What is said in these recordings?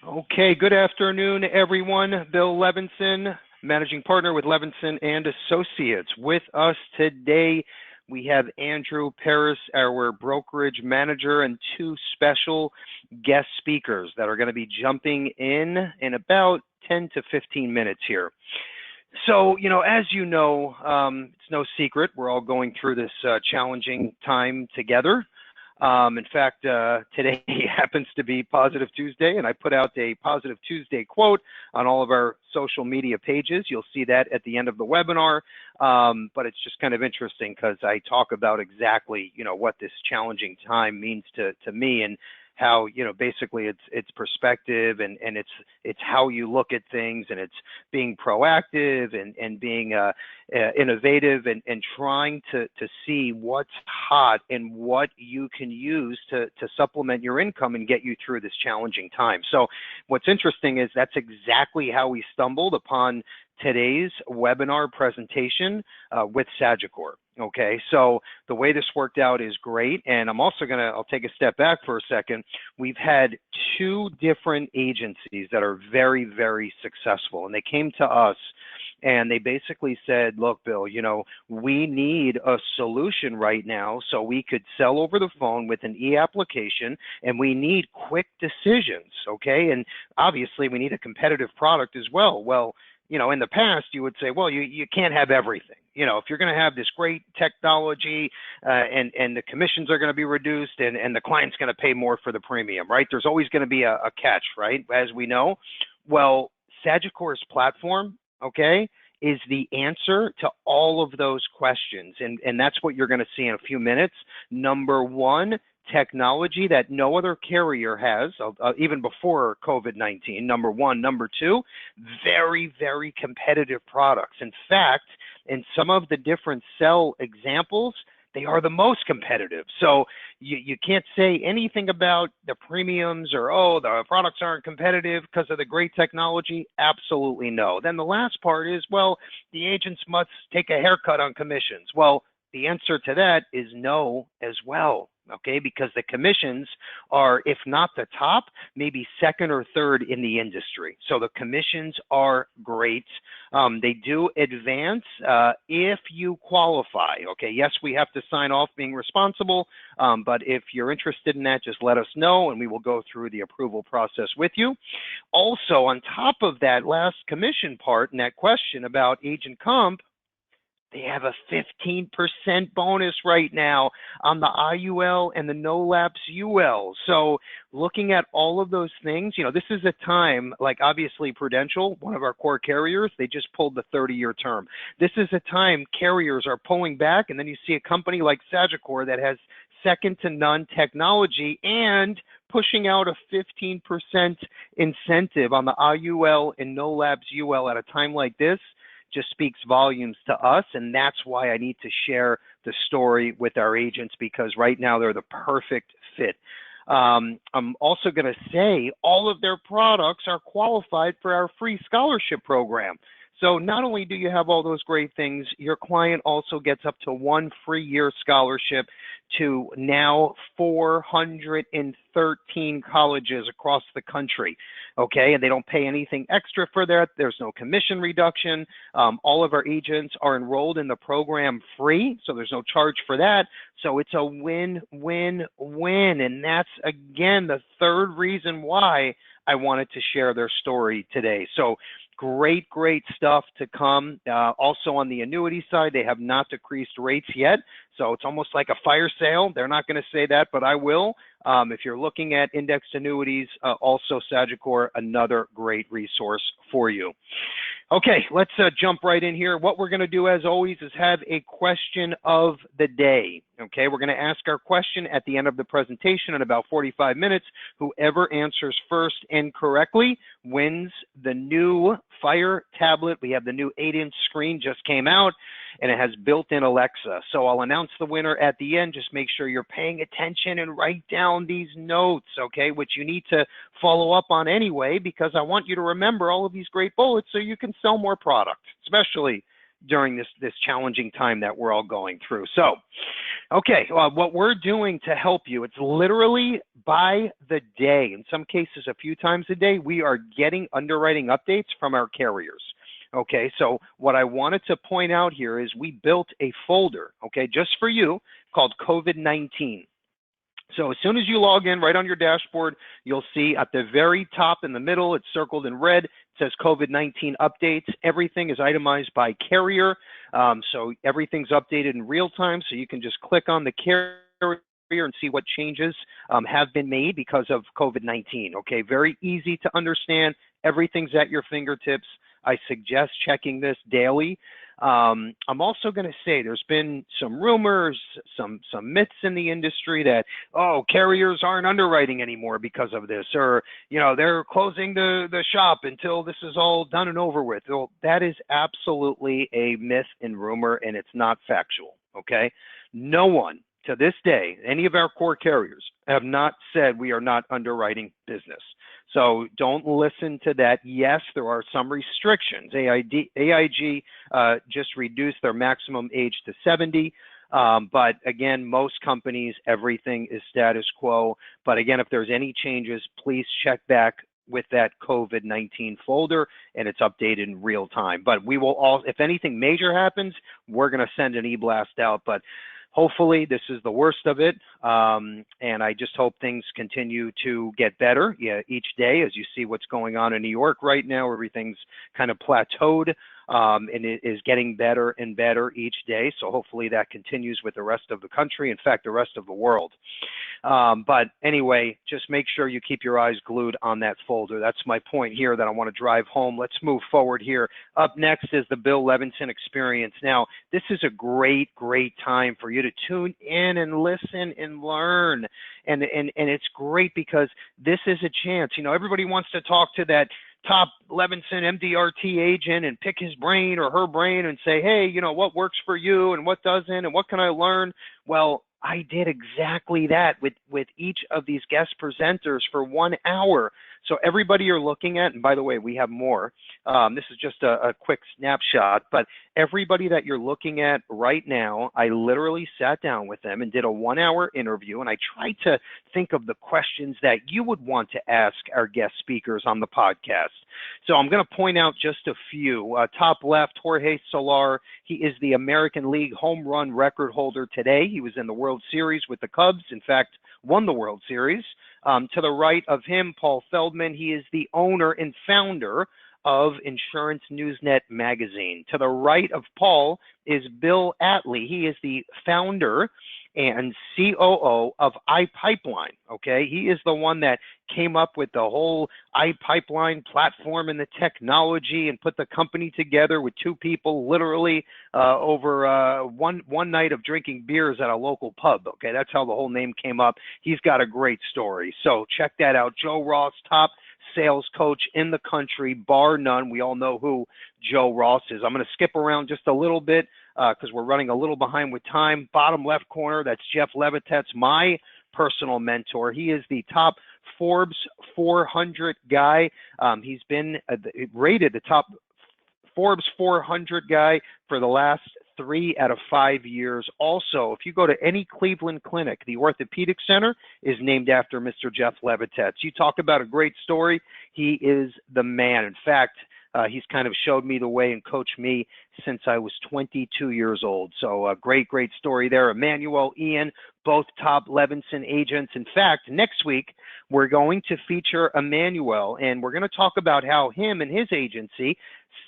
Okay, good afternoon, everyone. Bill Levinson, managing partner with Levinson and Associates. With us today, we have Andrew Paris, our brokerage manager, and two special guest speakers that are going to be jumping in about 10 to 15 minutes here. So, as you know, it's no secret we're all going through this challenging time together. In fact, today happens to be Positive Tuesday, and I put out a Positive Tuesday quote on all of our social media pages. You'll see that at the end of the webinar, but it's just kind of interesting because I talk about exactly, what this challenging time means to me and how, basically it's perspective and it's how you look at things, and it's being proactive and being innovative and trying to see what's hot and what you can use to supplement your income and get you through this challenging time. So what's interesting is that's exactly how we stumbled upon today's webinar presentation with Sagicor. Okay, so the way this worked out is great, and I'll take a step back for a second. We've had two different agencies that are very, very successful, and they came to us and they basically said, look, Bill, we need a solution right now so we could sell over the phone with an e-application, and we need quick decisions, okay? And obviously we need a competitive product as well. Well, in the past, you would say, well, you can't have everything. If you're going to have this great technology and the commissions are going to be reduced and the client's going to pay more for the premium, right? There's always going to be a catch, right? As we know. Well, Sagicor's platform, okay, is the answer to all of those questions. And that's what you're going to see in a few minutes. Number one, technology that no other carrier has, even before COVID-19, number one. Number two, very, very competitive products. In fact, in some of the different cell examples, they are the most competitive. So you can't say anything about the premiums or, the products aren't competitive because of the great technology. Absolutely no. Then the last part is, well, the agents must take a haircut on commissions. Well, the answer to that is no as well. Okay, because the commissions are, if not the top, maybe second or third in the industry. So the commissions are great. They do advance if you qualify. Okay, yes, we have to sign off being responsible, but if you're interested in that, just let us know and we will go through the approval process with you. Also, on top of that last commission part and that question about agent comp, they have a 15% bonus right now on the IUL and the no lapse UL. So looking at all of those things, this is a time, like obviously Prudential, one of our core carriers, they just pulled the 30-year term. This is a time carriers are pulling back, and then you see a company like Sagicor that has second to none technology and pushing out a 15% incentive on the IUL and no lapse UL at a time like this just speaks volumes to us, and that's why I need to share the story with our agents, because right now they're the perfect fit. I'm also going to say all of their products are qualified for our free scholarship program. So not only do you have all those great things, your client also gets up to 1 free year scholarship to now 413 colleges across the country, okay? And they don't pay anything extra for that. There's no commission reduction. All of our agents are enrolled in the program free, so there's no charge for that. So it's a win-win-win, and that's, again, the third reason why I wanted to share their story today. So great stuff to come. Also on the annuity side, they have not decreased rates yet. So it's almost like a fire sale. They're not going to say that, but I will. If you're looking at indexed annuities, also Sagicor, another great resource for you. Okay, let's jump right in here. What we're going to do, as always, is have a question of the day. Okay, we're going to ask our question at the end of the presentation in about 45 minutes. Whoever answers first and correctly wins the new Fire tablet. We have the new 8-inch screen, just came out, and it has built-in Alexa. So I'll announce the winner at the end. Just make sure you're paying attention and write down these notes, okay, which you need to follow up on anyway, because I want you to remember all of these great bullets so you can sell more product, especially during this challenging time that we're all going through. So, Okay, what we're doing to help you, it's literally by the day. In some cases, a few times a day, we are getting underwriting updates from our carriers. Okay, so what I wanted to point out here is we built a folder, okay, just for you called COVID-19. So as soon as you log in, right on your dashboard, you'll see at the very top in the middle, it's circled in red. It says COVID-19 updates. Everything is itemized by carrier. So everything's updated in real time. So you can just click on the carrier and see what changes have been made because of COVID-19. Okay, very easy to understand. Everything's at your fingertips. I suggest checking this daily. I'm also going to say there's been some rumors, some myths in the industry that, oh, carriers aren't underwriting anymore because of this, or, you know, they're closing the shop until this is all done and over with. Well, that is absolutely a myth and rumor, and it's not factual, okay? No one to this day, any of our core carriers have not said we are not underwriting business. So don't listen to that. Yes, there are some restrictions. AIG just reduced their maximum age to 70. But again, most companies, everything is status quo. But again, if there's any changes, please check back with that COVID-19 folder, and it's updated in real time. But we will all, if anything major happens, we're going to send an e-blast out. But hopefully this is the worst of it, and I just hope things continue to get better each day. As you see what's going on in New York right now, everything's kind of plateaued, and it is getting better and better each day. So hopefully that continues with the rest of the country, in fact, the rest of the world. But anyway, just make sure you keep your eyes glued on that folder. That's my point here that I want to drive home. Let's move forward here. Up next is the Bill Levinson Experience. Now, this is a great time for you to tune in and listen and learn. And it's great because this is a chance. You know, everybody wants to talk to that top Levinson MDRT agent and pick his brain or her brain and say, hey, you know, what works for you and what doesn't and what can I learn? Well, I did exactly that with each of these guest presenters for 1 hour. So everybody you're looking at, and by the way, we have more. This is just a quick snapshot, but everybody that you're looking at right now, I literally sat down with them and did a 1 hour interview, and I tried to think of the questions that you would want to ask our guest speakers on the podcast. So I'm going to point out just a few. Top left, Jorge Soler. He is the American League home run record holder today. He was in the World Series with the Cubs. In fact, won the World Series. To the right of him, Paul Feldman. He is the owner and founder of Insurance Newsnet magazine. To the right of Paul is Bill Atlee. He is the founder and COO of iPipeline, okay? He is the one that came up with the whole iPipeline platform and the technology and put the company together with two people literally over one night of drinking beers at a local pub, okay? That's how the whole name came up. He's got a great story. So check that out. Joe Ross, top sales coach in the country, bar none. We all know who Joe Ross is. I'm going to skip around just a little bit because we're running a little behind with time. Bottom left corner, that's Jeff Levitetz, my personal mentor. He is the top Forbes 400 guy. He's been rated the top Forbes 400 guy for the last 3 out of 5 years. Also, if you go to any Cleveland clinic, the Orthopedic Center is named after Mr. Jeff Levitetz. You talk about a great story. He is the man. In fact, he's kind of showed me the way and coached me since I was 22 years old. So a great story there. Emmanuel, Ian, both top Levinson agents. In fact, next week, we're going to feature Emmanuel, and we're going to talk about how him and his agency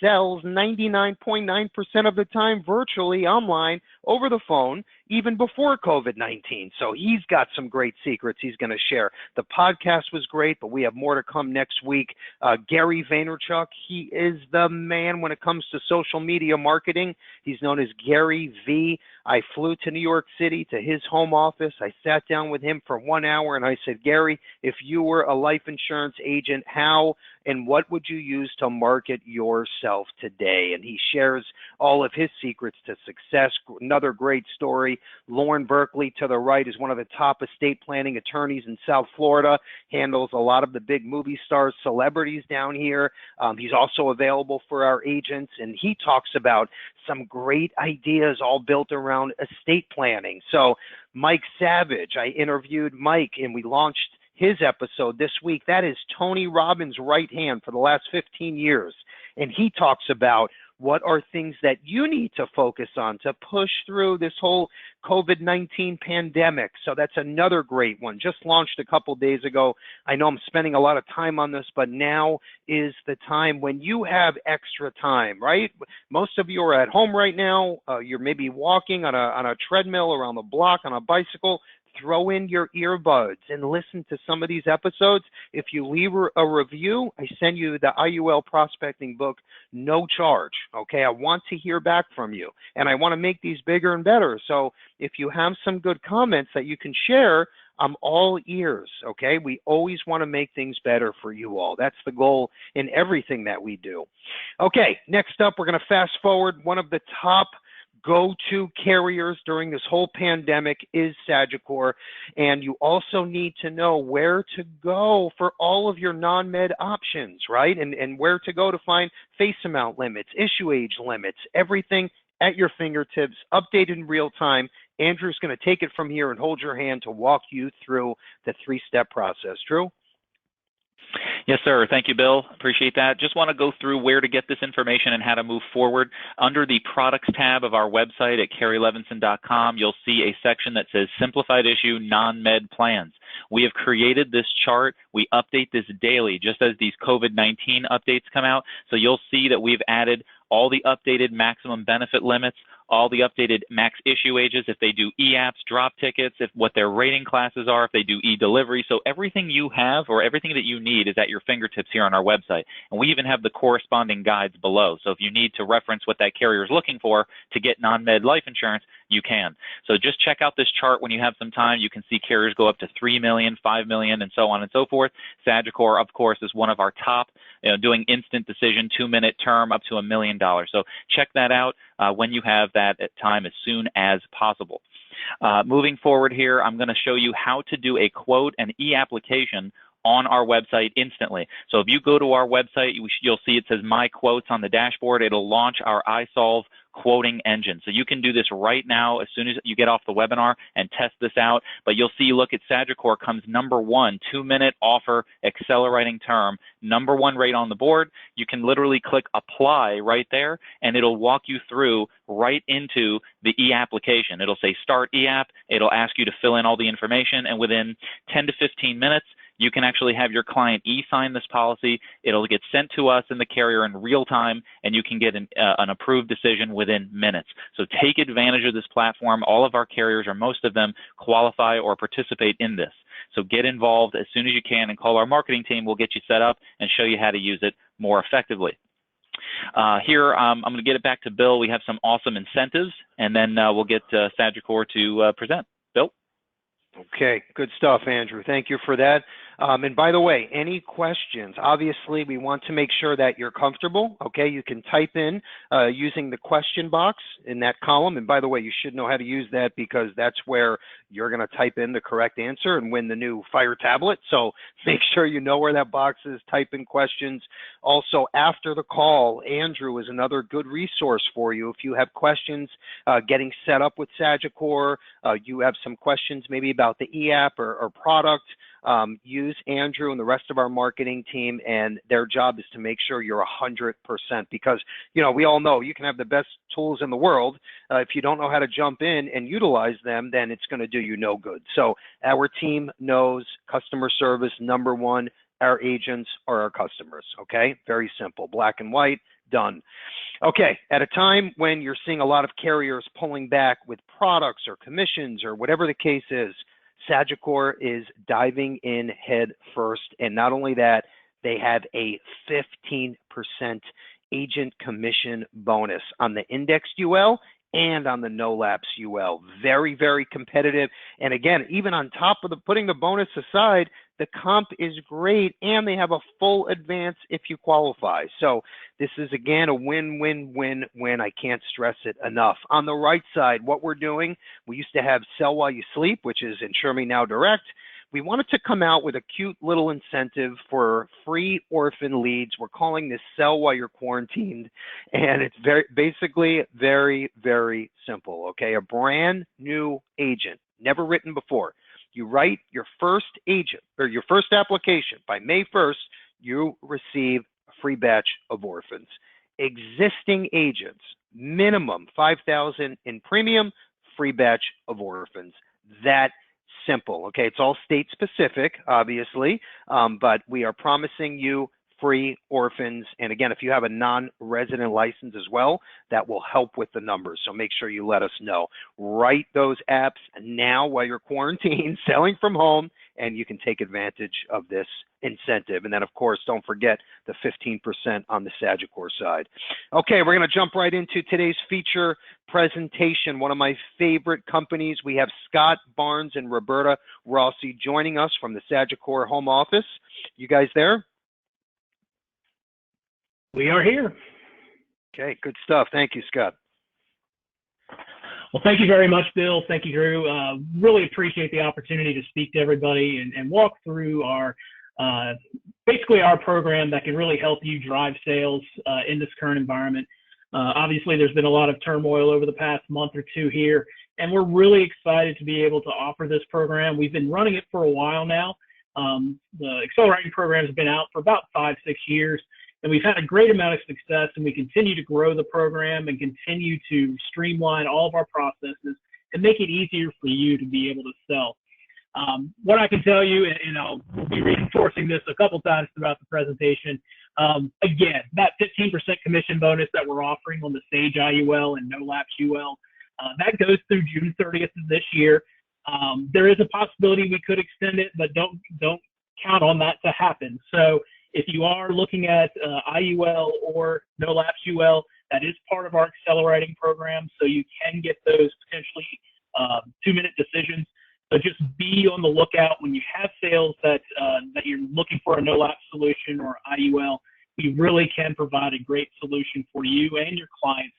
sells 99.9% of the time virtually online over the phone, even before COVID-19. So he's got some great secrets he's going to share. The podcast was great, but we have more to come next week. Gary Vaynerchuk, he is the man when it comes to social media marketing. He's known as Gary V. I flew to New York City to his home office. I sat down with him for 1 hour and I said, Gary, if you were a life insurance agent, how and what would you use to market yourself today? And he shares all of his secrets to success. another great story. Lauren Berkeley to the right is one of the top estate planning attorneys in South Florida, handles a lot of the big movie stars, celebrities down here. He's also available for our agents, and he talks about some great ideas all built around estate planning. So Mike Savage, I interviewed Mike, and we launched his episode this week. That is Tony Robbins' right hand for the last 15 years. And he talks about what are things that you need to focus on to push through this whole COVID-19 pandemic. So that's another great one. Just launched a couple days ago. I know I'm spending a lot of time on this, but now is the time when you have extra time, right? Most of you are at home right now. You're maybe walking on a treadmill around the block on a bicycle. Throw in your earbuds and listen to some of these episodes. If you leave a review, I send you the IUL prospecting book, no charge, okay? I want to hear back from you, and I want to make these bigger and better. So if you have some good comments that you can share, I'm all ears, okay? We always want to make things better for you all. That's the goal in everything that we do. Okay, next up, we're going to fast forward. One of the top go-to carriers during this whole pandemic is Sagicor, and you also need to know where to go for all of your non-med options, right? And where to go to find face amount limits, issue age limits, everything at your fingertips, updated in real time. Andrew's going to take it from here and hold your hand to walk you through the three-step process. Drew? Yes, sir. Thank you, Bill. Appreciate that. Just want to go through where to get this information and how to move forward. Under the products tab of our website at kerrylevinson.com, you'll see a section that says Simplified Issue Non-Med Plans. We have created this chart. We update this daily, just as these COVID-19 updates come out. So you'll see that we've added all the updated maximum benefit limits, all the updated max issue ages, if they do e-apps, drop tickets, if what their rating classes are, if they do e-delivery. So everything you have or everything that you need is at your fingertips here on our website. And we even have the corresponding guides below. So if you need to reference what that carrier is looking for to get non-med life insurance, you can. So just check out this chart when you have some time. You can see carriers go up to 3 million, 5 million, and so on and so forth. Sagicor, of course, is one of our top, doing instant decision, 2-minute term up to $1 million. So check that out when you have that time as soon as possible. Moving forward here, I'm going to show you how to do a quote and e-application on our website instantly. So if you go to our website, you'll see it says My Quotes on the dashboard. It'll launch our iSolve quoting engine. So you can do this right now as soon as you get off the webinar and test this out. But you'll see, look at Sagicor comes number 1, 2-minute offer, accelerating term, number 1 rate on the board. You can literally click apply right there, and it'll walk you through right into the e-application. It'll say start e-app. It'll ask you to fill in all the information, and within 10 to 15 minutes, you can actually have your client e-sign this policy. It'll get sent to us in the carrier in real time, and you can get an approved decision within minutes. So take advantage of this platform. All of our carriers, or most of them, qualify or participate in this. So get involved as soon as you can and call our marketing team. We'll get you set up and show you how to use it more effectively. Here, I'm going to get it back to Bill. We have some awesome incentives, and then we'll get Sagicor to present. Bill? Okay, good stuff, Andrew. Thank you for that. And by the way, any questions? Obviously, we want to make sure that you're comfortable. Okay, you can type in using the question box in that column. And by the way, you should know how to use that because that's where you're going to type in the correct answer and win the new Fire tablet. So make sure you know where that box is. Type in questions. Also, after the call, Andrew is another good resource for you. If you have questions getting set up with Sagicor, you have some questions maybe about the e-app or product, use Andrew and the rest of our marketing team, and their job is to make sure you're 100%, because, you know, we all know you can have the best tools in the world. If you don't know how to jump in and utilize them, then it's going to do you no good. So our team knows customer service, number one, our agents are our customers, okay? Very simple, black and white, done. Okay, at a time when you're seeing a lot of carriers pulling back with products or commissions or whatever the case is, Sagicor is diving in head first. And not only that, they have a 15% agent commission bonus on the indexed UL and on the no lapse UL. Very, very competitive. And again, even on top of putting the bonus aside, The comp is great, and they have a full advance if you qualify. So this is, again, a win-win-win-win. I can't stress it enough. On the right side, what we're doing, we used to have Sell While You Sleep, which is Insure Me Now Direct. We wanted to come out with a cute little incentive for free orphan leads. We're calling this Sell While You're Quarantined, and it's basically very, very simple, okay? A brand new agent, never written before. You write your first agent or your first application by May 1st, you receive a free batch of orphans. Existing agents, minimum $5,000 in premium, free batch of orphans. That simple, okay? It's all state specific, obviously, but we are promising you free orphans. And again, if you have a non-resident license as well, that will help with the numbers. So make sure you let us know. Write those apps now while you're quarantined, selling from home, and you can take advantage of this incentive. And then, of course, don't forget the 15% on the Sagicor side. Okay, we're going to jump right into today's feature presentation. One of my favorite companies. We have Scott Barnes and Roberta Rossi joining us from the Sagicor home office. You guys there? We are here. Okay, good stuff. Thank you, Scott. Well, thank you very much, Bill. Thank you, Drew. Really appreciate the opportunity to speak to everybody and walk through our basically our program that can really help you drive sales in this current environment. Obviously, there's been a lot of turmoil over the past month or two here, and we're really excited to be able to offer this program. We've been running it for a while now. The accelerating program has been out for about 5-6 years. And we've had a great amount of success, and we continue to grow the program and continue to streamline all of our processes and make it easier for you to be able to sell. What I can tell you, and I'll be reinforcing this a couple times throughout the presentation, again, that 15% commission bonus that we're offering on the Sage IUL and No Lapse UL, that goes through June 30th of this year. There is a possibility we could extend it, but don't count on that to happen. So if you are looking at IUL or No Lapse UL, that is part of our accelerating program, so you can get those potentially 2-minute decisions. So just be on the lookout when you have sales that you're looking for a No Lapse solution or IUL. We really can provide a great solution for you and your clients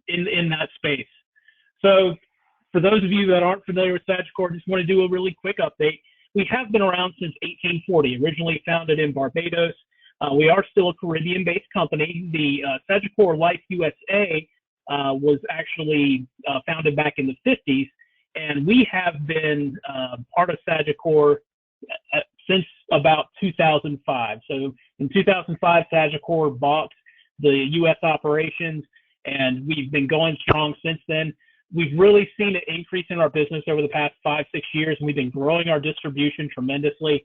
in that space. So for those of you that aren't familiar with Sagicor, just want to do a really quick update. We have been around since 1840, originally founded in Barbados. We are still a Caribbean-based company. The Sagicor Life USA was actually founded back in the 50s, and we have been part of Sagicor since about 2005. So in 2005, Sagicor bought the U.S. operations, and we've been going strong since then. We've really seen an increase in our business over the past 5-6 years, and we've been growing our distribution tremendously.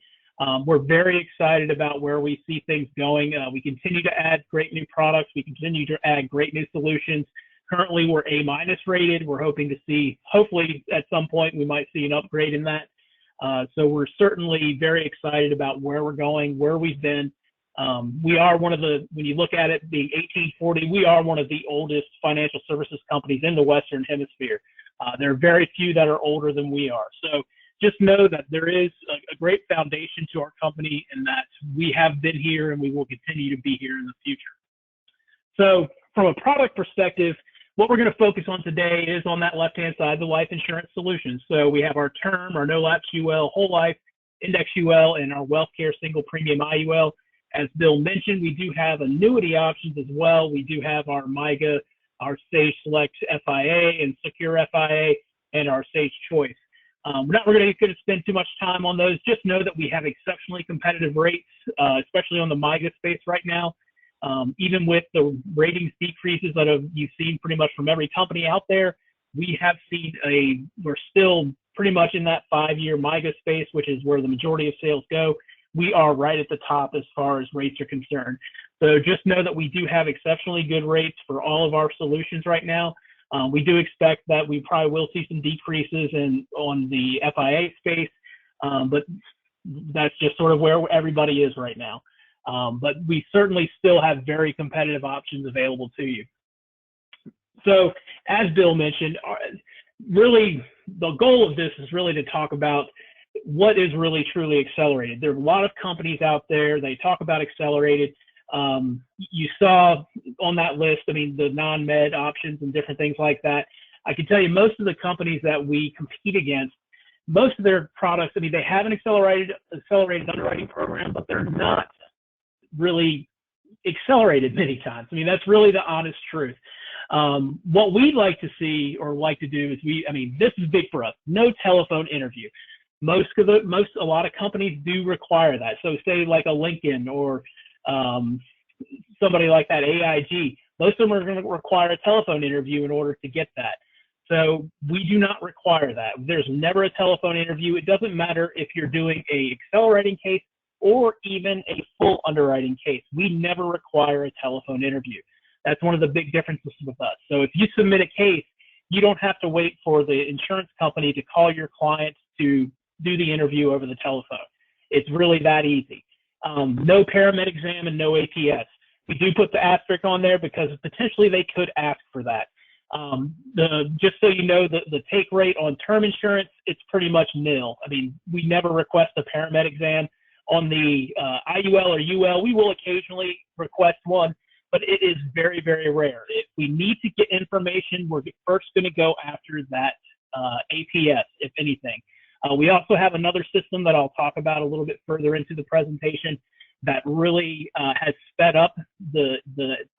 We're very excited about where we see things going. We continue to add great new products. We continue to add great new solutions. Currently, we're A- rated. We're hoping to see, hopefully at some point, we might see an upgrade in that. So we're certainly very excited about where we're going, where we've been. We are one of the, when you look at it being 1840, we are one of the oldest financial services companies in the Western Hemisphere. There are very few that are older than we are. So just know that there is a great foundation to our company, and that we have been here and we will continue to be here in the future. So from a product perspective, what we're going to focus on today is on that left-hand side, the life insurance solutions. So we have our term, our No Lapse UL, Whole Life, Index UL, and our Wealth Care Single Premium IUL. As Bill mentioned, we do have annuity options as well. We do have our MIGA, our Sage Select FIA and Secure FIA, and our Sage Choice. We're not really going to spend too much time on those. Just know that we have exceptionally competitive rates, especially on the MIGA space right now. Even with the ratings decreases that you've seen pretty much from every company out there, we have seen we're still pretty much in that 5-year MIGA space, which is where the majority of sales go. We are right at the top as far as rates are concerned. So just know that we do have exceptionally good rates for all of our solutions right now. We do expect that we probably will see some decreases on the FIA space, but that's just sort of where everybody is right now. But we certainly still have very competitive options available to you. So as Bill mentioned, really the goal of this is really to talk about what is really truly accelerated. There are a lot of companies out there, they talk about accelerated. You saw on that list, I mean, the non-med options and different things like that. I can tell you most of the companies that we compete against, most of their products, I mean, they have an accelerated underwriting program, but they're not really accelerated many times. I mean, that's really the honest truth. What we'd like to see or like to do is this is big for us. No telephone interview. A lot of companies do require that. So say like a Lincoln or somebody like that, AIG, most of them are going to require a telephone interview in order to get that. So we do not require that. There's never a telephone interview. It doesn't matter if you're doing a accelerating case or even a full underwriting case. We never require a telephone interview. That's one of the big differences with us. So if you submit a case, you don't have to wait for the insurance company to call your clients to do the interview over the telephone. It's really that easy. No paramed exam and no APS. We do put the asterisk on there because potentially they could ask for that. Just so you know, the take rate on term insurance, it's pretty much nil. I mean, we never request a paramed exam. On the IUL or UL, we will occasionally request one, but it is very, very rare. If we need to get information, we're first going to go after that APS, if anything. We also have another system that I'll talk about a little bit further into the presentation that really has sped up the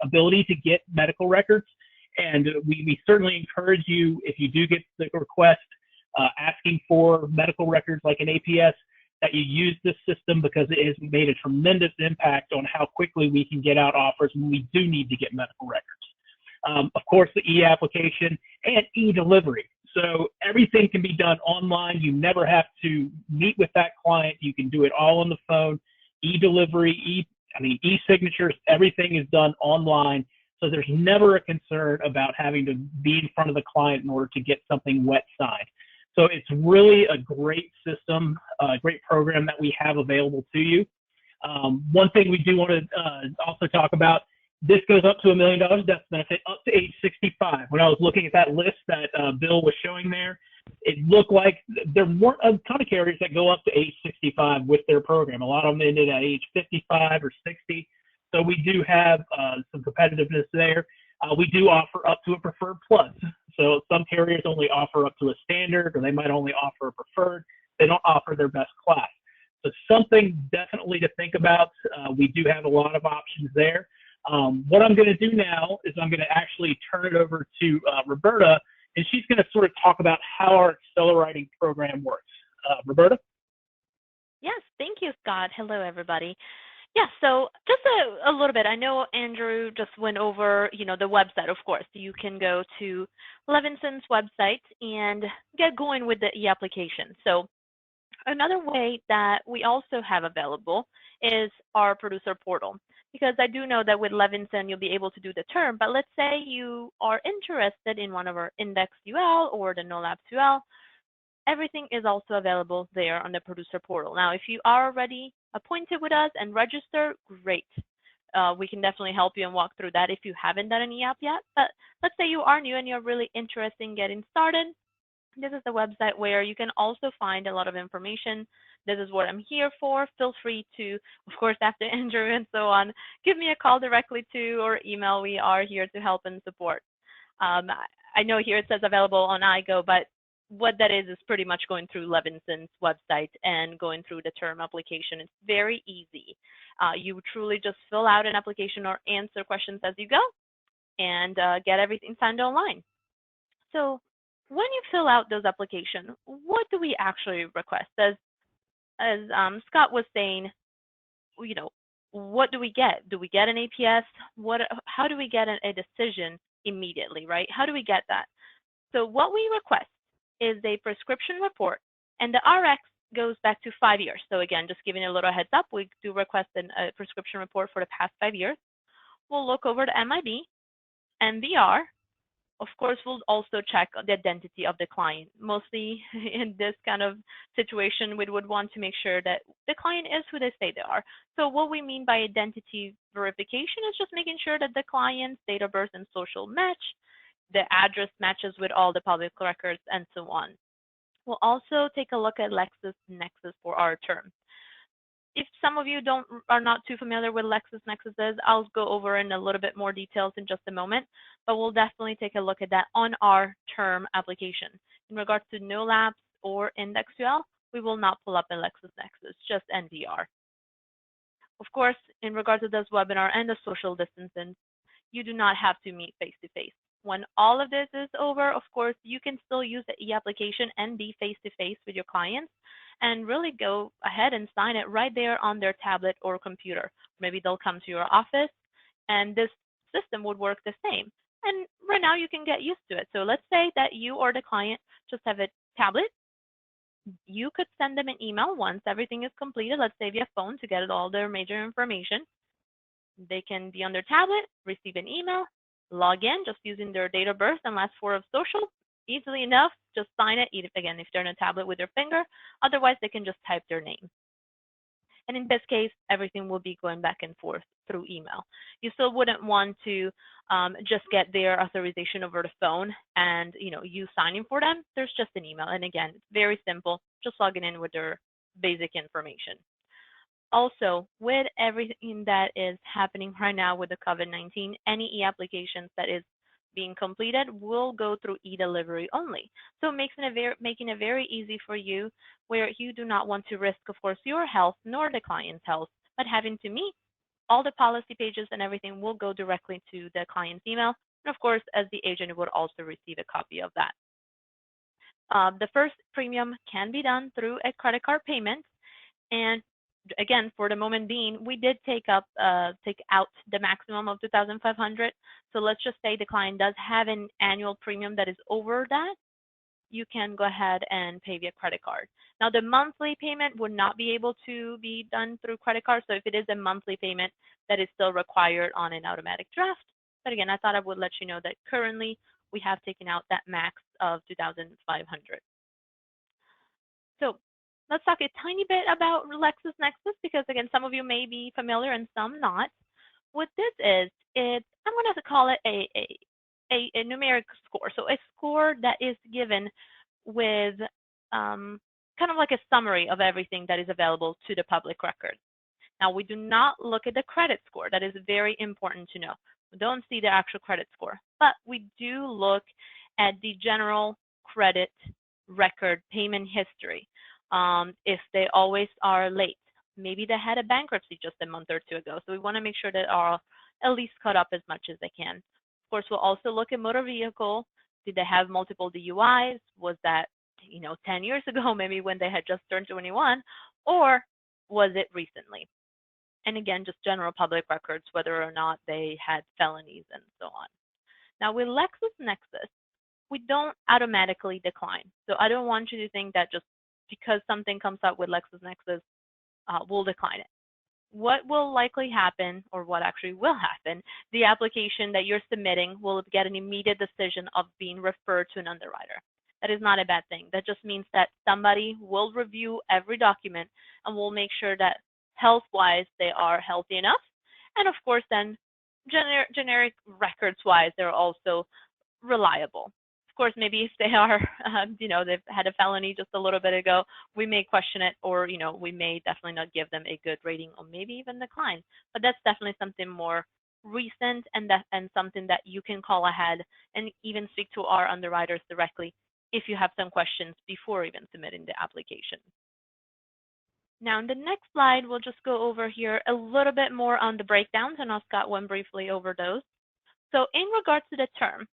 ability to get medical records. And we certainly encourage you, if you do get the request asking for medical records like an APS, that you use this system because it has made a tremendous impact on how quickly we can get out offers when we do need to get medical records. Of course, the e-application and e-delivery. So everything can be done online. You never have to meet with that client. You can do it all on the phone. E-delivery, e-signatures, everything is done online. So there's never a concern about having to be in front of the client in order to get something wet signed. So it's really a great system, a great program that we have available to you. One thing we do want to also talk about, this goes up to $1 million death benefit up to age 65. When I was looking at that list that Bill was showing there, it looked like there weren't a ton of carriers that go up to age 65 with their program. A lot of them ended at age 55 or 60. So we do have some competitiveness there. We do offer up to a preferred plus. So some carriers only offer up to a standard, or they might only offer a preferred. They don't offer their best class. So something definitely to think about. We do have a lot of options there. What I'm going to do now is I'm going to actually turn it over to Roberta, and she's going to sort of talk about how our accelerating program works. Roberta? Yes, thank you, Scott. Hello, everybody. Yeah, so just a little bit. I know Andrew just went over, the website, of course. You can go to Levinson's website and get going with the e-application. So another way that we also have available is our producer portal, because I do know that with Levinson, you'll be able to do the term, but let's say you are interested in one of our index UL or the no-lapse UL, everything is also available there on the producer portal. Now, if you are already appointed with us and registered, great. We can definitely help you and walk through that if you haven't done an e-app yet. But let's say you are new and you're really interested in getting started. This is the website where you can also find a lot of information. This is what I'm here for. Feel free to, of course, after Andrew and so on, give me a call directly to or email. We are here to help and support. I know here it says available on iGo, but what that is pretty much going through Levinson's website and going through the term application. It's very easy. You truly just fill out an application or answer questions as you go and get everything signed online. So when you fill out those applications, what do we actually request? As Scott was saying, what do we get? Do we get an APS? How do we get a decision immediately, right? How do we get that? So what we request is a prescription report, and the RX goes back to 5 years. So again, just giving a little heads up, we do request a prescription report for the past 5 years. We'll look over the MIB, MBR. Of course, we'll also check the identity of the client. Mostly in this kind of situation, we would want to make sure that the client is who they say they are. So what we mean by identity verification is just making sure that the client's date of birth and social match, the address matches with all the public records, and so on. We'll also take a look at LexisNexis for our term. If some of you are not too familiar with LexisNexis, I'll go over in a little bit more details in just a moment, but we'll definitely take a look at that on our term application. In regards to no lapse or IndexUL, we will not pull up in LexisNexis, just NDR. Of course, in regards to this webinar and the social distancing, you do not have to meet face-to-face. When all of this is over, of course, you can still use the e-application and be face-to-face with your clients and really go ahead and sign it right there on their tablet or computer. Maybe they'll come to your office and this system would work the same. And right now you can get used to it. So let's say that you or the client just have a tablet. You could send them an email once everything is completed. Let's say via phone to get all their major information. They can be on their tablet, receive an email, log in just using their date of birth and last four of social. Easily enough, just sign it, again, if they're on a tablet with their finger. Otherwise, they can just type their name. And in this case, everything will be going back and forth through email. You still wouldn't want to just get their authorization over the phone and you signing for them. There's just an email. And again, it's very simple, just logging in with their basic information. Also, with everything that is happening right now with the COVID-19, any e-applications that is being completed will go through e-delivery only. So it making it very easy for you where you do not want to risk, of course, your health nor the client's health, but having to meet all the policy pages and everything will go directly to the client's email. And of course, as the agent would also receive a copy of that. The first premium can be done through a credit card payment. And again, for the moment being, we did take out the maximum of $2,500. So let's just say the client does have an annual premium that is over that. You can go ahead and pay via credit card. Now, the monthly payment would not be able to be done through credit card. So if it is a monthly payment, that is still required on an automatic draft. But again, I thought I would let you know that currently we have taken out that max of $2,500. So let's talk a tiny bit about LexisNexis because, again, some of you may be familiar and some not. What this is, I'm going to call it a numeric score. So a score that is given with kind of like a summary of everything that is available to the public record. Now, we do not look at the credit score. That is very important to know. We don't see the actual credit score, but we do look at the general credit record payment history. If they always are late, maybe they had a bankruptcy just a month or two ago. So we want to make sure that are at least caught up as much as they can. Of course, we'll also look at motor vehicle. Did they have multiple DUIs? Was that 10 years ago, maybe when they had just turned 21, or was it recently? And again, just general public records, whether or not they had felonies and so on. Now with LexisNexis, we don't automatically decline. So I don't want you to think that just because something comes up with LexisNexis, we'll decline it. What will likely happen, or what actually will happen, the application that you're submitting will get an immediate decision of being referred to an underwriter. That is not a bad thing. That just means that somebody will review every document and will make sure that health-wise they are healthy enough. And of course, then generic records-wise, they're also reliable. Of course, maybe if they are, they've had a felony just a little bit ago, we may question it, or we may definitely not give them a good rating, or maybe even decline. But that's definitely something more recent and something that you can call ahead and even speak to our underwriters directly if you have some questions before even submitting the application. Now, in the next slide, we'll just go over here a little bit more on the breakdowns, and Scott went briefly over those. So in regards to the term,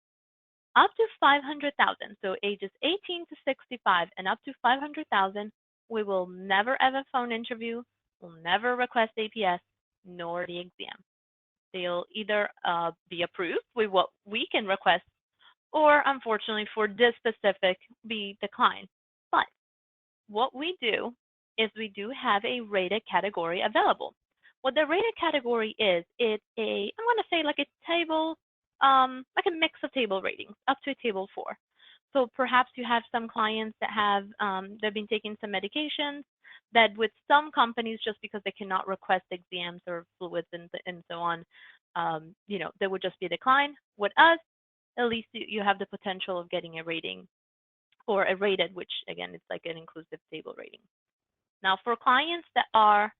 up to 500,000, so ages 18 to 65 and up to 500,000, we will never ever phone interview, we'll never request APS, nor the exam. They'll either be approved with what we can request, or unfortunately for this specific, be declined. But what we do is we do have a rated category available. What the rated category is, it's I'm going to say like a table, like a mix of table ratings up to a table 4. So perhaps you have some clients that have they've been taking some medications that with some companies, just because they cannot request exams or fluids and so on, there would just be a decline. With us, at least you have the potential of getting a rating or a rated, which again, it's like an inclusive stable rating. Now for clients that are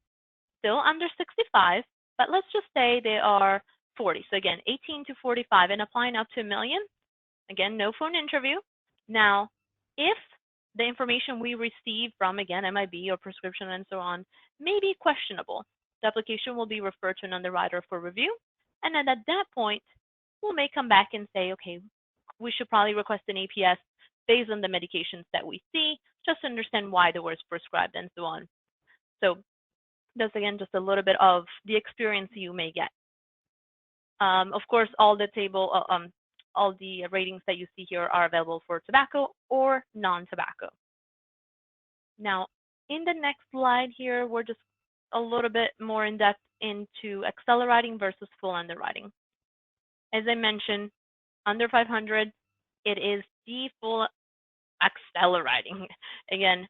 still under 65, but let's just say they are 40. So again, 18 to 45 and applying up to $1 million. Again, no phone interview. Now, if the information we receive from, again, MIB or prescription and so on, may be questionable, the application will be referred to an underwriter for review. And then at that point, we may come back and say, okay, we should probably request an APS based on the medications that we see, just to understand why they were prescribed and so on. So that's, again, just a little bit of the experience you may get. Of course, all the ratings that you see here are available for tobacco or non-tobacco. Now, in the next slide here, we're just a little bit more in depth into accelerating versus full underwriting. As I mentioned, under 500, it is the full accelerating. Again,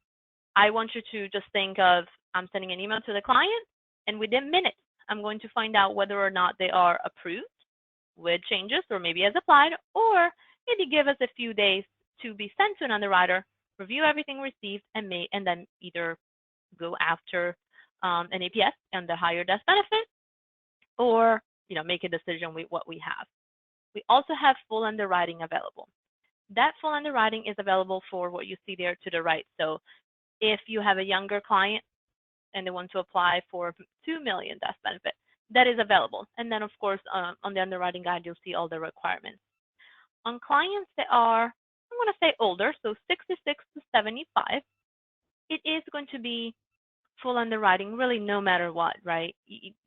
I want you to just think of, I'm sending an email to the client, and within minutes, I'm going to find out whether or not they are approved with changes or maybe as applied, or maybe give us a few days to be sent to an underwriter, review everything received, and then either go after an APS and the higher death benefit, or make a decision with what we have. We also have full underwriting available. That full underwriting is available for what you see there to the right. So if you have a younger client and they want to apply for $2 million death benefit, that is available. And then, of course, on the underwriting guide, you'll see all the requirements. On clients that are, I'm going to say older, so 66 to 75, it is going to be full underwriting, really no matter what, right?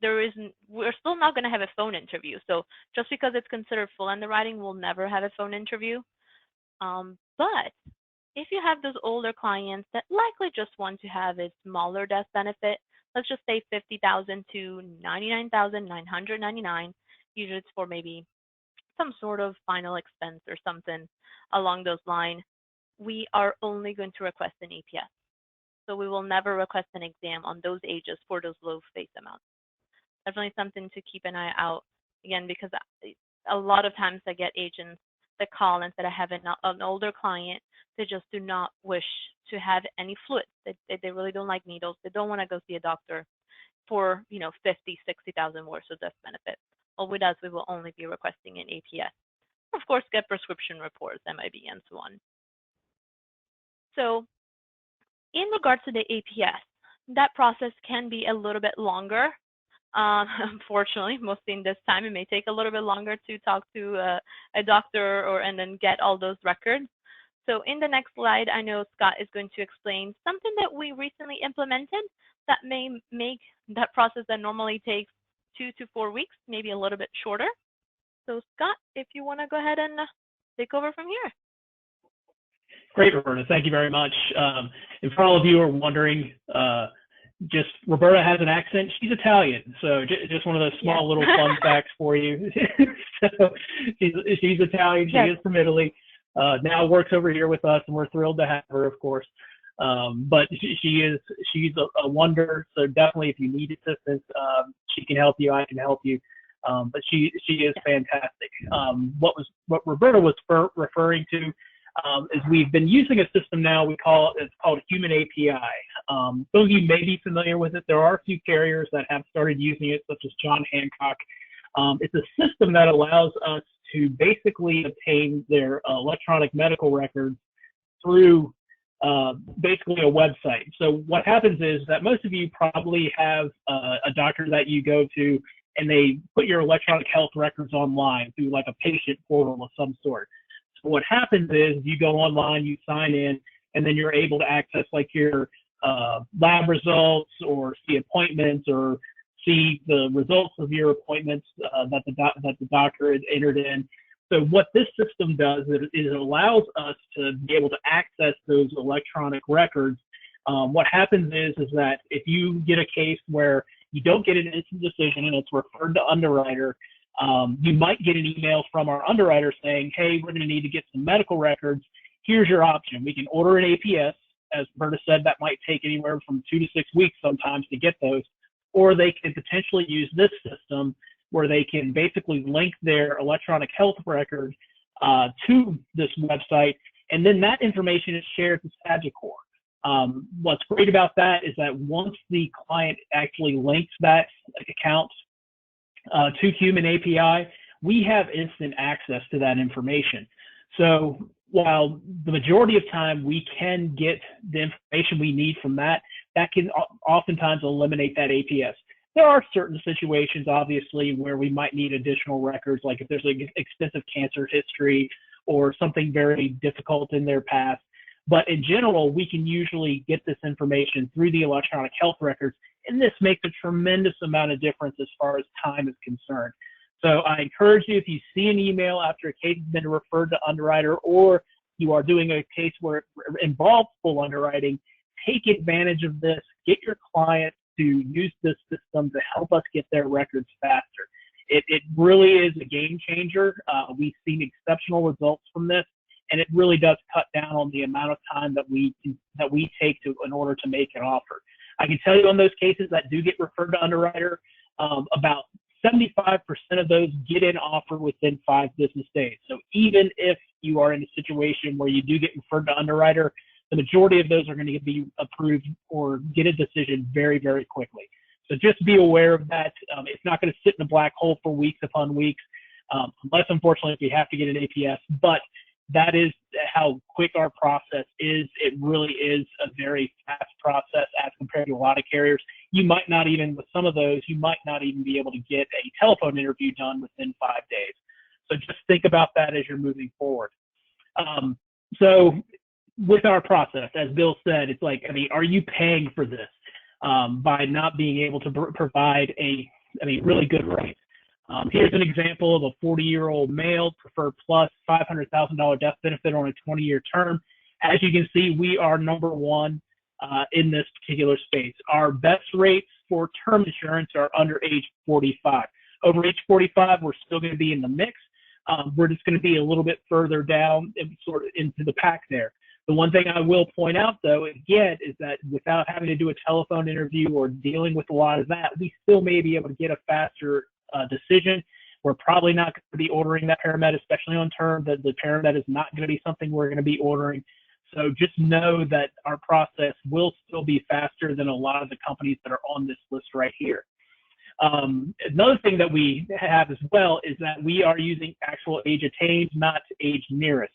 We're still not going to have a phone interview. So just because it's considered full underwriting, we'll never have a phone interview. But if you have those older clients that likely just want to have a smaller death benefit, let's just say $50,000 to $99,999. Usually it's for maybe some sort of final expense or something along those lines. We are only going to request an APS. So we will never request an exam on those ages for those low face amounts. Definitely something to keep an eye out, again, because a lot of times I get agents that call and said, I have an older client. They just do not wish to have any fluids. They really don't like needles. They don't want to go see a doctor for, 50, 60,000 worth of death benefit. All with us, we will only be requesting an APS. Of course, get prescription reports, MIB, and so on. So in regards to the APS, that process can be a little bit longer. Unfortunately, mostly in this time, it may take a little bit longer to talk to a doctor and then get all those records. So in the next slide, I know Scott is going to explain something that we recently implemented that may make that process that normally takes 2 to 4 weeks, maybe a little bit shorter. So Scott, if you want to go ahead and take over from here. Great, Roberta. Thank you very much. And for all of you who are wondering, just Roberta has an accent. She's Italian, so just one of those small little fun facts for you. So she's Italian. She is from Italy. Now works over here with us, and we're thrilled to have her, of course. But she's a wonder. So definitely, if you need assistance, she can help you. I can help you. But she is fantastic. What Roberta was referring to is we've been using a system now. It's called Human API. Some of you may be familiar with it. There are a few carriers that have started using it, such as John Hancock. It's a system that allows us to basically obtain their electronic medical records through basically a website. So what happens is that most of you probably have a doctor that you go to, and they put your electronic health records online through like a patient portal of some sort. So what happens is you go online, you sign in, and then you're able to access like your lab results or see appointments or see the results of your appointments that the doctor had entered in. So what this system does is it allows us to be able to access those electronic records. What happens is that if you get a case where you don't get an instant decision and it's referred to underwriter, you might get an email from our underwriter saying, hey, we're going to need to get some medical records. Here's your option. We can order an APS. As Berta said, that might take anywhere from 2 to 6 weeks sometimes to get those. Or they can potentially use this system where they can basically link their electronic health record to this website, And then that information is shared to Sagicor. What's great about that is that once the client actually links that account to Human API, we have instant access to that information. So while the majority of time we can get the information we need from that, that can oftentimes eliminate that APS. There are certain situations, obviously, where we might need additional records, like if there's an extensive cancer history or something very difficult in their past. But in general, we can usually get this information through the electronic health records, and this makes a tremendous amount of difference as far as time is concerned. So I encourage you, if you see an email after a case has been referred to underwriter, or you are doing a case where it involves full underwriting, take advantage of this. Get your client to use this system to help us get their records faster. It really is a game changer. We've seen exceptional results from this, and it really does cut down on the amount of time that we take in order to make an offer. I can tell you on those cases that do get referred to underwriter, about 75% of those get an offer within 5 business days. So even if you are in a situation where you do get referred to underwriter, the majority of those are going to be approved or get a decision very, very quickly. So just be aware of that. It's not going to sit in a black hole for weeks upon weeks, unless unfortunately we have to get an APS, but that is how quick our process is. It really is a very fast process as compared to a lot of carriers. You might not even, with some of those, you might not even be able to get a telephone interview done within 5 days. So just think about that as you're moving forward. So with our process, as Bill said, it's like, I mean, are you paying for this by not being able to provide really good rate? Here's an example of a 40-year-old male, preferred plus, $500,000 death benefit on a 20-year term. As you can see, we are number one in this particular space. Our best rates for term insurance are under age 45. Over age 45, we're still going to be in the mix. We're just going to be a little bit further down and sort of into the pack there. The one thing I will point out, though, again, is that without having to do a telephone interview or dealing with a lot of that, we still may be able to get a faster decision. We're probably not going to be ordering that paramed, especially on term. That the paramed is not going to be something we're going to be ordering. So just know that our process will still be faster than a lot of the companies that are on this list right here. Another thing that we have as well is that we are using actual age attained, not age nearest.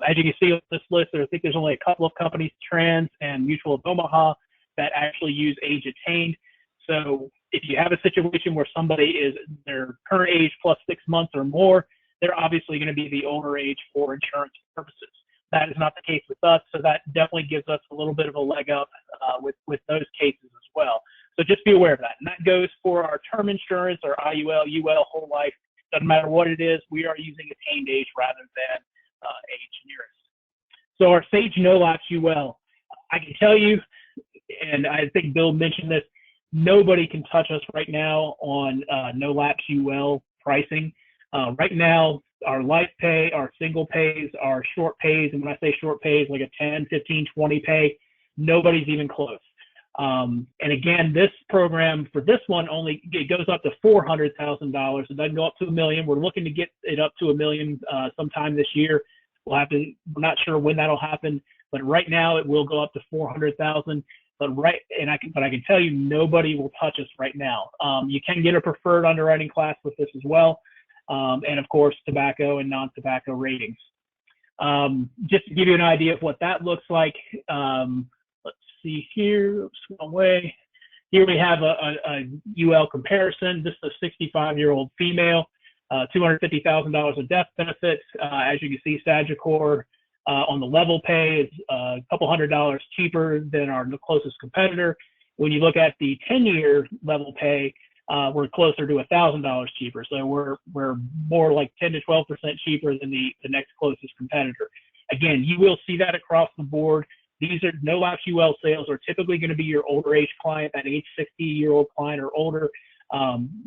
As you can see on this list, I think there's only a couple of companies, Trans and Mutual of Omaha, that actually use age attained. So if you have a situation where somebody is their current age plus 6 months or more, they're obviously going to be the older age for insurance purposes. That is not the case with us, so that definitely gives us a little bit of a leg up with those cases as well. So just be aware of that. And that goes for our term insurance, our IUL, UL, whole life. Doesn't matter what it is, we are using attained age rather than age nearest. So our Sage No Lapse UL, I can tell you, and I think Bill mentioned this, nobody can touch us right now on no lapse UL pricing. Right now, our life pay, our single pays, our short pays, and when I say short pays, like a 10, 15, 20 pay, nobody's even close. And again, this program for this one it goes up to $400,000. It doesn't go up to $1 million. We're looking to get it up to $1 million sometime this year. We're not sure when that'll happen, but right now it will go up to $400,000. But I can tell you, nobody will touch us right now. You can get a preferred underwriting class with this as well, and of course, tobacco and non-tobacco ratings. Just to give you an idea of what that looks like, let's see here. Oops, wrong way. Here we have a UL comparison. This is a 65-year-old female, $250,000 of death benefits. As you can see, Sagicor on the level pay is a couple $100 cheaper than our closest competitor. When you look at the 10-year level pay, we're closer to $1,000 cheaper. So we're more like 10 to 12% cheaper than the next closest competitor. Again, you will see that across the board. These are no lapse UL sales are typically going to be your older age client, that age 60-year-old client or older.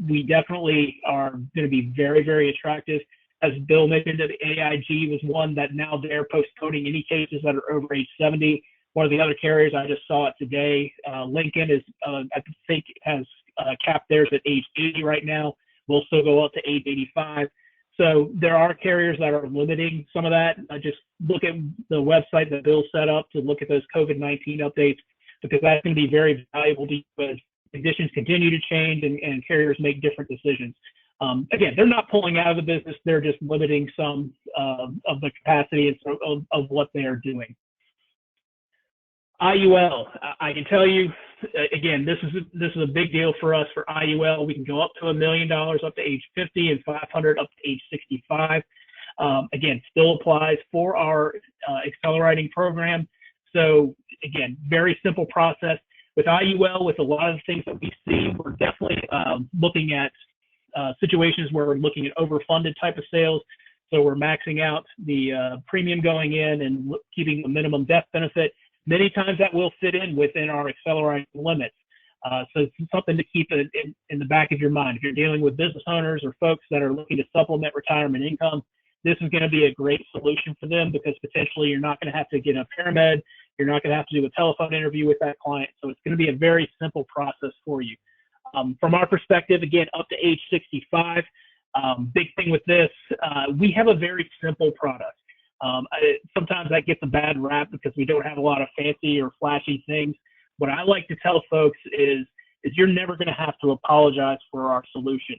We definitely are going to be very, very attractive. As Bill mentioned, the AIG was one that now they're postponing any cases that are over age 70. One of the other carriers, I just saw it today, Lincoln is, I think, has capped theirs at age 80 right now. We'll still go up to age 85. So there are carriers that are limiting some of that. Just look at the website that Bill set up to look at those COVID-19 updates, because that's going to be very valuable to you as conditions continue to change and carriers make different decisions. Again, they're not pulling out of the business. They're just limiting some of the capacity of what they are doing. IUL, I can tell you, again, this is a big deal for us for IUL. We can go up to $1 million up to age 50 and 500 up to age 65. Again, still applies for our accelerating program. So again, very simple process. With IUL, with a lot of the things that we see, we're definitely looking at situations where we're looking at overfunded type of sales. So we're maxing out the premium going in and keeping a minimum death benefit. Many times that will fit within our accelerating limits. So it's something to keep in the back of your mind. If you're dealing with business owners or folks that are looking to supplement retirement income, this is going to be a great solution for them, because potentially you're not going to have to get a paramed. You're not going to have to do a telephone interview with that client. So it's going to be a very simple process for you. From our perspective, again, up to age 65, big thing with this, we have a very simple product. Sometimes that gets a bad rap because we don't have a lot of fancy or flashy things. What I like to tell folks is you're never going to have to apologize for our solution.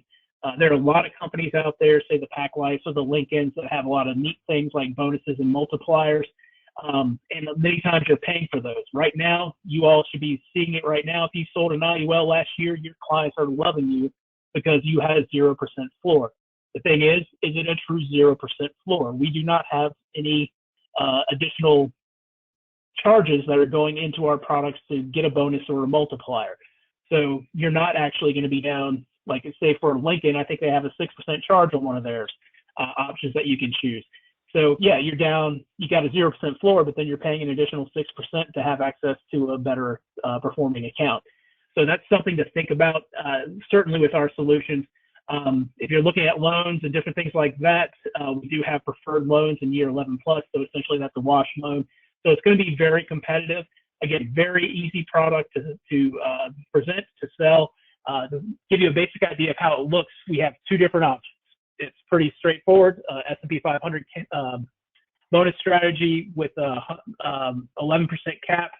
There are a lot of companies out there, say the Pac Life or the Lincolns, that have a lot of neat things like bonuses and multipliers. And many times you're paying for those. Right now, you all should be seeing it right now. If you sold an IUL last year, your clients are loving you because you had a 0% floor. The thing is it a true 0% floor? We do not have any additional charges that are going into our products to get a bonus or a multiplier. So you're not actually going to be down, like say for Lincoln, I think they have a 6% charge on one of theirs options that you can choose. So yeah, you're down, you got a 0% floor, but then you're paying an additional 6% to have access to a better performing account. So that's something to think about, certainly with our solutions. If you're looking at loans and different things like that, we do have preferred loans in year 11 plus. So essentially that's a wash loan. So it's going to be very competitive. Again, very easy product to present, to sell. To give you a basic idea of how it looks, we have two different options. It's pretty straightforward. S&P 500 bonus strategy with a 11% cap,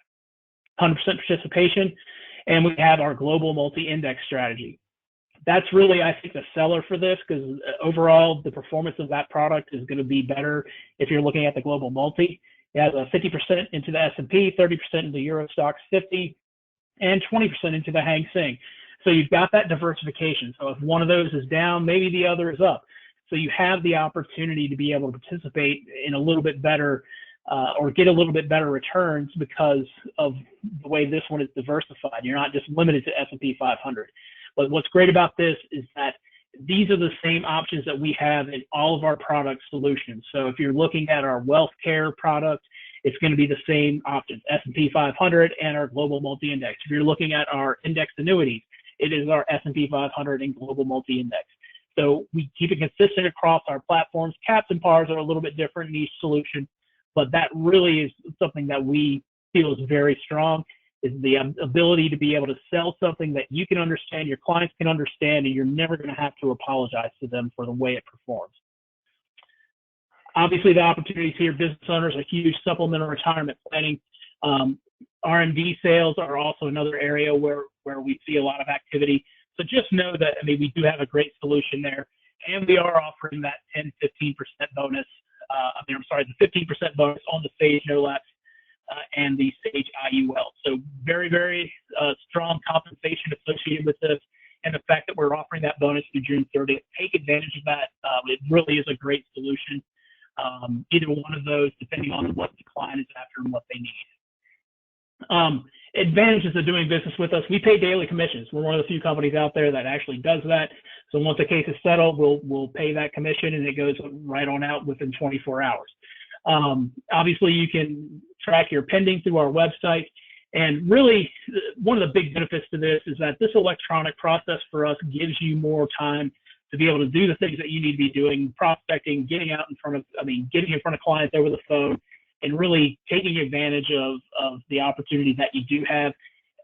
100% participation, and we have our global multi-index strategy. That's really, I think, the seller for this, because overall the performance of that product is going to be better if you're looking at the global multi. It has a 50% into the S&P, 30% into Euro Stoxx 50, and 20% into the Hang Seng. So you've got that diversification. So if one of those is down, maybe the other is up. So you have the opportunity to be able to participate in a little bit better or get a little bit better returns because of the way this one is diversified. You're not just limited to S&P 500. But what's great about this is that these are the same options that we have in all of our product solutions. So if you're looking at our wealth care product, it's going to be the same options, S&P 500 and our global multi-index. If you're looking at our index annuities, it is our S&P 500 and global multi-index. So we keep it consistent across our platforms. Caps and pars are a little bit different in each solution, but that really is something that we feel is very strong, is the ability to be able to sell something that you can understand, your clients can understand, and you're never going to have to apologize to them for the way it performs. Obviously, the opportunities here, business owners are huge, supplemental retirement planning. RMD sales are also another area where we see a lot of activity. So just know that, I mean, we do have a great solution there, and we are offering that 10-15% bonus. The 15% bonus on the Sage No Lapse and the Sage IUL. So very, very strong compensation associated with this, and the fact that we're offering that bonus through June 30th. Take advantage of that. It really is a great solution. Either one of those, depending on what the client is after and what they need. Advantages of doing business with us: we pay daily commissions. We're one of the few companies out there that actually does that. So once a case is settled, we'll pay that commission, and it goes right on out within 24 hours. Obviously, you can track your pending through our website. And really, one of the big benefits to this is that this electronic process for us gives you more time to be able to do the things that you need to be doing: prospecting, getting in front of clients over the phone, and really taking advantage of the opportunity that you do have.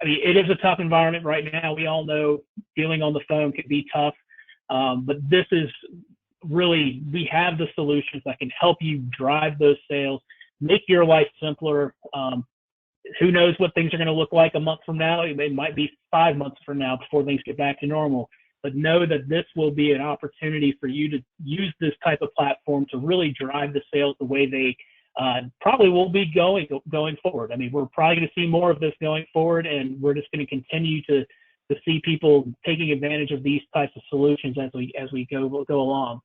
I mean, it is a tough environment right now. We all know dealing on the phone can be tough, but this is really, we have the solutions that can help you drive those sales, make your life simpler. Who knows what things are going to look like a month from now? It might be 5 months from now before things get back to normal. But know that this will be an opportunity for you to use this type of platform to really drive the sales the way they probably will be going forward. I mean, we're probably going to see more of this going forward, and we're just going to continue to see people taking advantage of these types of solutions as we go along.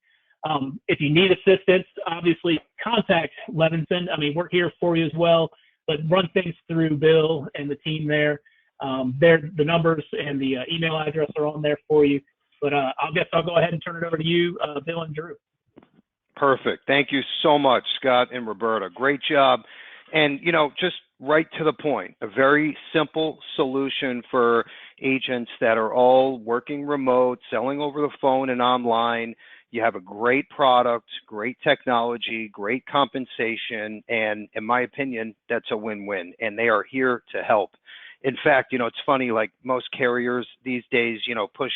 If you need assistance, obviously contact Levinson. I mean, we're here for you as well, but run things through Bill and the team there. The numbers and the email address are on there for you. But I'll go ahead and turn it over to you, Bill and Drew. Perfect. Thank you so much, Scott and Roberta. Great job. And, just right to the point, a very simple solution for agents that are all working remote, selling over the phone and online. You have a great product, great technology, great compensation, and in my opinion, that's a win-win, and they are here to help. In fact, it's funny, like most carriers these days, push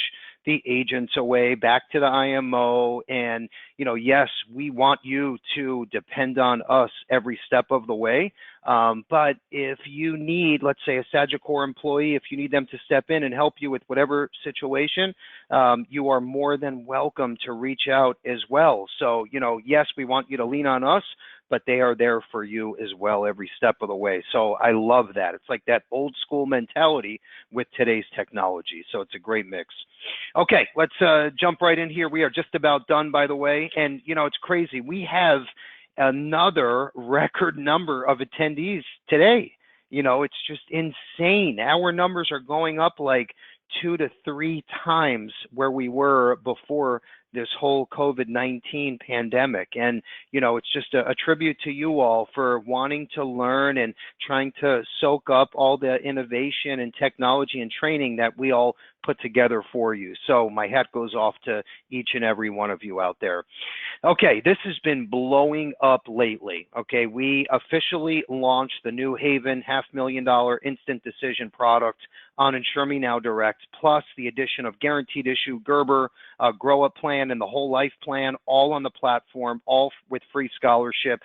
the agents away back to the IMO. And, yes, we want you to depend on us every step of the way. But if you need, let's say, a Sagicor employee, if you need them to step in and help you with whatever situation, you are more than welcome to reach out as well. So, yes, we want you to lean on us, but they are there for you as well every step of the way. So I love that. It's like that old school mentality with today's technology. So it's a great mix. Okay, let's jump right in here. We are just about done, by the way. And, it's crazy. We have another record number of attendees today. It's just insane. Our numbers are going up like 2 to 3 times where we were before this whole COVID-19 pandemic. And, it's just a tribute to you all for wanting to learn and trying to soak up all the innovation and technology and training that we all put together for you. So my hat goes off to each and every one of you out there. Okay, this has been blowing up lately. Okay, we officially launched the new Haven $500,000 instant decision product on Insure Me Now Direct, plus the addition of guaranteed issue Gerber, Grow Up Plan, and the Whole Life Plan, all on the platform, all with free scholarship.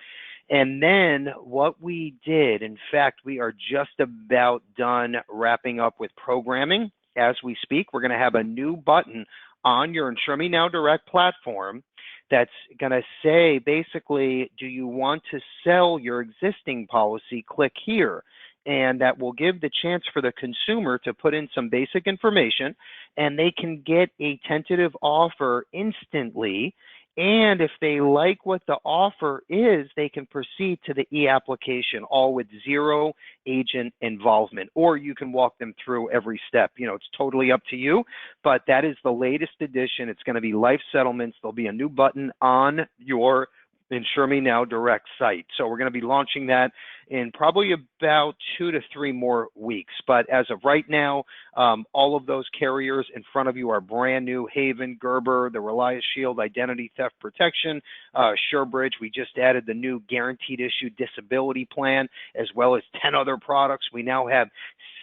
And then what we did, in fact, we are just about done wrapping up with programming. As we speak, we're going to have a new button on your Insure Me Now Direct platform that's going to say, basically, do you want to sell your existing policy? Click here. And that will give the chance for the consumer to put in some basic information, and they can get a tentative offer instantly. And if they like what the offer is, they can proceed to the e-application, all with zero agent involvement, or you can walk them through every step. It's totally up to you, but that is the latest edition. It's going to be life settlements. There'll be a new button on your Insure Me Now Direct site. So we're going to be launching that in probably about 2 to 3 more weeks. But as of right now, all of those carriers in front of you are brand new: Haven, Gerber, the Reliance Shield Identity Theft Protection, SureBridge. We just added the new guaranteed issue disability plan, as well as 10 other products. We now have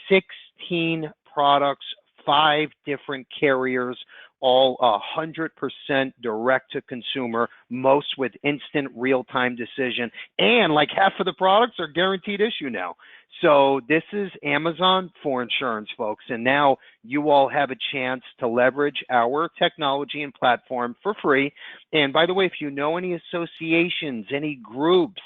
16 products, 5 different carriers, all 100% direct to consumer, most with instant real-time decision, and like half of the products are guaranteed issue now. So this is Amazon for insurance, folks, and now you all have a chance to leverage our technology and platform for free. And by the way, if you know any associations, any groups,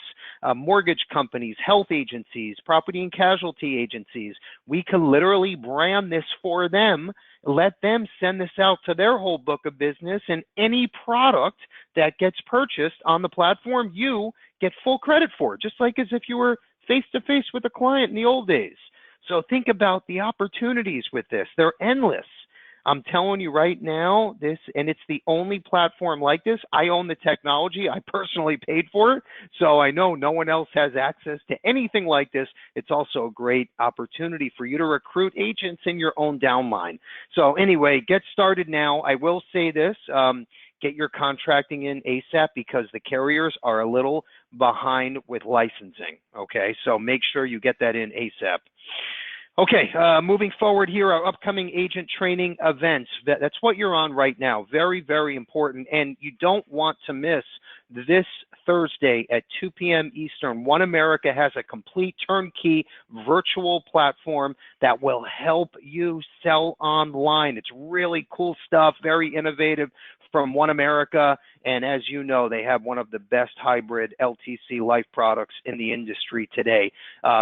mortgage companies, health agencies, property and casualty agencies, we can literally brand this for them, let them send this out to their whole book of business, and any product that gets purchased on the platform, you get full credit for, just like as if you were face-to-face with a client in the old days. So think about the opportunities with this. They're endless. I'm telling you right now, and it's the only platform like this. I own the technology. I personally paid for it, so I know no one else has access to anything like this. It's also a great opportunity for you to recruit agents in your own downline. So anyway, get started now. I will say this, get your contracting in ASAP, because the carriers are a little behind with licensing, okay? So make sure you get that in ASAP. Okay, moving forward here, our upcoming agent training events. That's what you're on right now. Very, very important. And you don't want to miss this Thursday at 2 p.m. Eastern. One America has a complete turnkey virtual platform that will help you sell online. It's really cool stuff, very innovative from One America. And as you know, they have one of the best hybrid LTC life products in the industry today.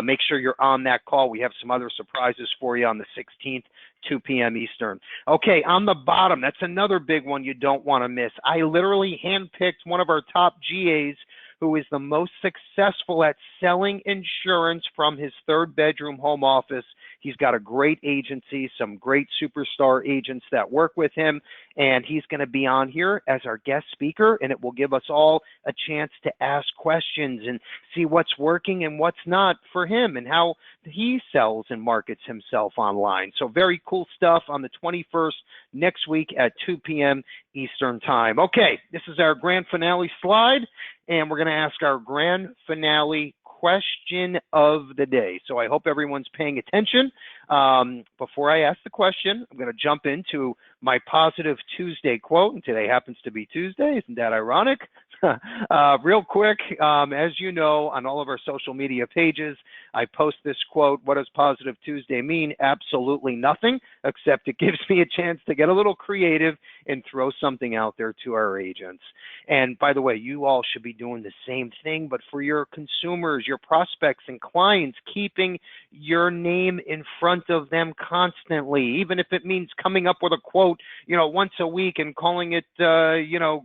Make sure you're on that call. We have some other surprises for you on the 16th, 2 p.m. Eastern. Okay, on the bottom, that's another big one you don't want to miss. I literally handpicked one of our top GAs who is the most successful at selling insurance from his 3rd-bedroom home office. He's got a great agency, some great superstar agents that work with him, and he's going to be on here as our guest speaker, and it will give us all a chance to ask questions and see what's working and what's not for him and how he sells and markets himself online. So very cool stuff on the 21st next week at 2 p.m. Eastern Time. Okay, this is our grand finale slide, and we're going to ask our grand finale question of the day. So I hope everyone's paying attention. Before I ask the question, I'm going to jump into my Positive Tuesday quote, and today happens to be Tuesday. Isn't that ironic? Real quick, as you know, on all of our social media pages, I post this quote. What does Positive Tuesday mean? Absolutely nothing, except it gives me a chance to get a little creative and throw something out there to our agents. And by the way, you all should be doing the same thing, but for your consumers, your prospects and clients, keeping your name in front of them constantly, even if it means coming up with a quote, once a week and calling it,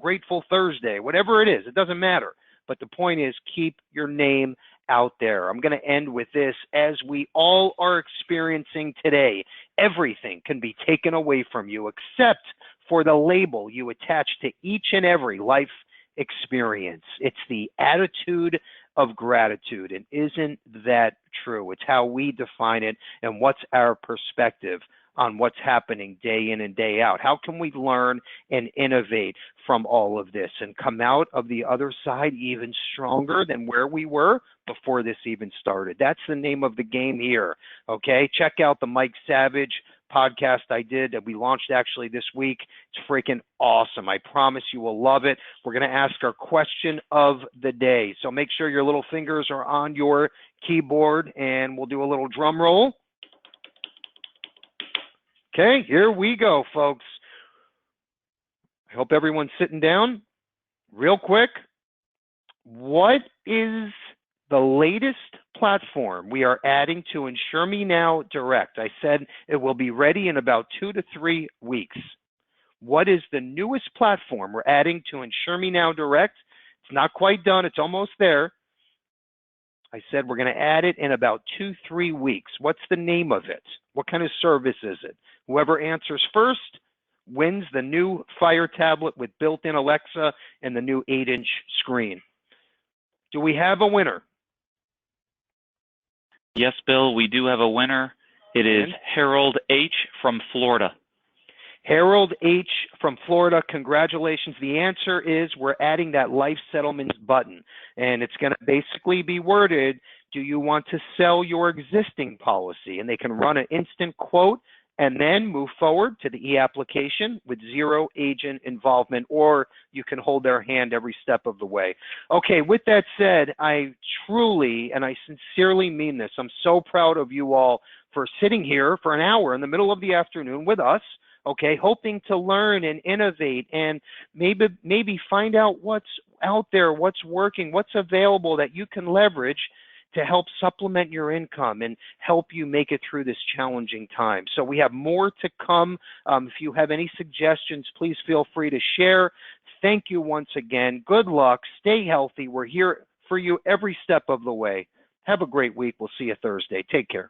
Grateful Thursday, whatever it is, it doesn't matter. But the point is, keep your name out there. I'm going to end with this. As we all are experiencing today, everything can be taken away from you except for the label you attach to each and every life experience. It's the attitude of gratitude. And isn't that true? It's how we define it and what's our perspective on what's happening day in and day out. How can we learn and innovate from all of this and come out of the other side even stronger than where we were before this even started? That's the name of the game here, okay? Check out the Mike Savage podcast I did that we launched actually this week. It's freaking awesome. I promise you will love it. We're going to ask our question of the day. So make sure your little fingers are on your keyboard and we'll do a little drum roll. Okay, here we go, folks. I hope everyone's sitting down. Real quick, what is the latest platform we are adding to Insure Me Now Direct? I said it will be ready in about 2 to 3 weeks. What is the newest platform we're adding to Insure Me Now Direct? It's not quite done. It's almost there. I said we're going to add it in about 2-3 weeks. What's the name of it? What kind of service is it? Whoever answers first wins the new Fire tablet with built-in Alexa and the new 8-inch screen. Do we have a winner? Yes, Bill, we do have a winner. It is Harold H. from Florida. Harold H. from Florida, congratulations. The answer is we're adding that life settlements button, and it's going to basically be worded, do you want to sell your existing policy? And they can run an instant quote and then move forward to the e-application with 0 agent involvement, or you can hold their hand every step of the way. Okay, with that said, I truly and I sincerely mean this. I'm so proud of you all for sitting here for an hour in the middle of the afternoon with us, okay, hoping to learn and innovate and maybe find out what's out there, what's working, what's available that you can leverage to help supplement your income and help you make it through this challenging time. So we have more to come. If you have any suggestions, please feel free to share. Thank you once again. Good luck. Stay healthy. We're here for you every step of the way. Have a great week. We'll see you Thursday. Take care.